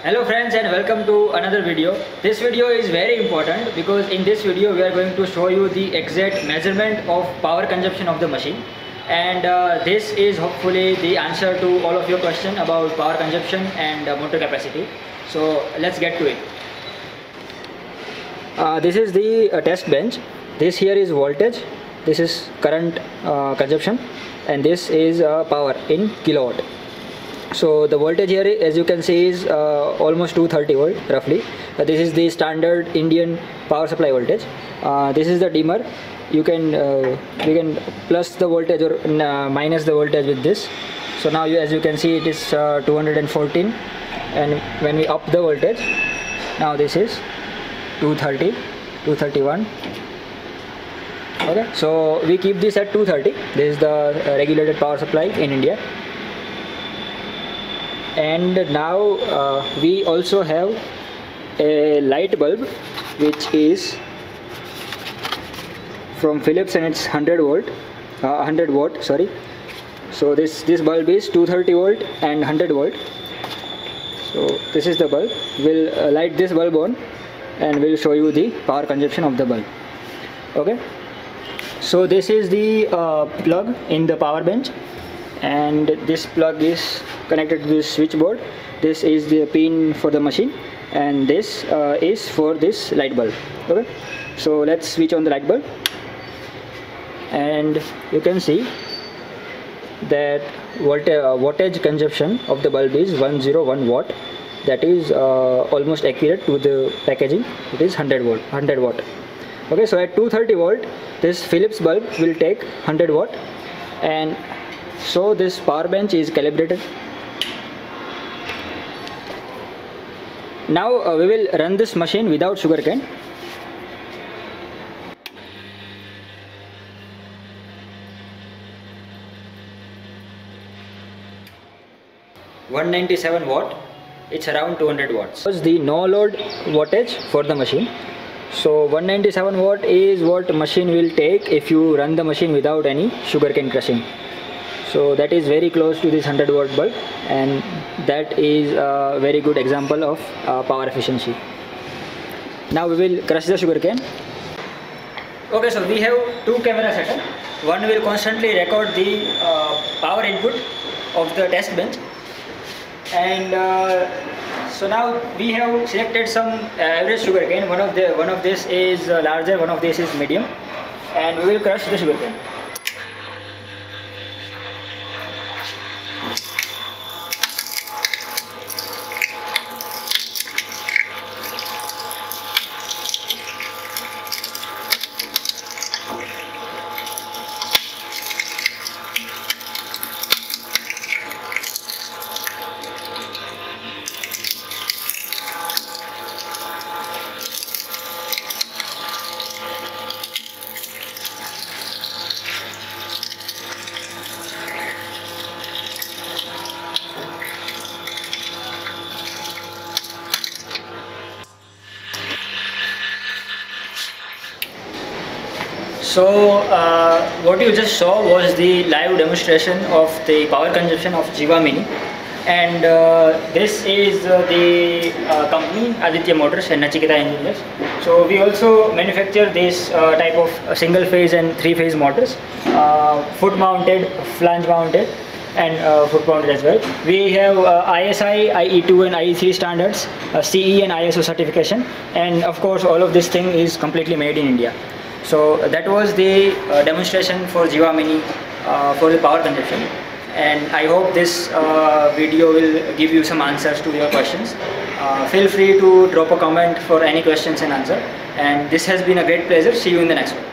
Hello friends and welcome to another video. This video is very important because in this video we are going to show you the exact measurement of power consumption of the machine, and this is hopefully the answer to all of your question about power consumption and motor capacity. So let's get to it. This is the test bench. This here is voltage, this is current consumption, and this is power in kilowatt. So the voltage here, as you can see, is almost 230 volt roughly. This is the standard Indian power supply voltage. This is the dimmer. You can we can plus the voltage or minus the voltage with this. So now as you can see, it is 214, and when we up the voltage, now this is 230, 231. Okay, so we keep this at 230. This is the regulated power supply in India. And now we also have a light bulb which is from Philips, and it's 100 watt, sorry. So this bulb is 230 volt and 100 volt. So this is the bulb. We'll light this bulb on and we'll show you the power consumption of the bulb. Okay, so this is the plug in the power bench, and this plug is connected to this switchboard. This is the pin for the machine, and this is for this light bulb. Okay, so let's switch on the light bulb, and you can see that wattage consumption of the bulb is 101 watt. That is almost accurate to the packaging. It is 100 watt. Okay, so at 230 volt this Philips bulb will take 100 watt, and so this power bench is calibrated. Now we will run this machine without sugarcane. (197 watt). It's around 200 watts. This is the no load wattage for the machine. So 197 watt is what machine will take if you run the machine without any sugarcane crushing. So that is very close to this 100 watt bulb, and that is a very good example of power efficiency. Now we will crush the sugarcane. Okay, so we have two camera setup. One will constantly record the power input of the test bench, and so now we have selected some average sugarcane. One of this is larger, one of this is medium, and we will crush the sugarcane. So what you just saw was the live demonstration of the power consumption of Jiva Mini, and this is the company Aditya Motors and Nachiketa Engineers. So we also manufacture this type of single phase and three phase motors, foot mounted, flange mounted, and foot mounted as well. We have ISI, IE2 and IE3 standards, CE and ISO certification, and of course all of this thing is completely made in India. So that was the demonstration for Jiva Mini for the power consumption, and I hope this video will give you some answers to your questions. Feel free to drop a comment for any questions and answer, and this has been a great pleasure. See you in the next one.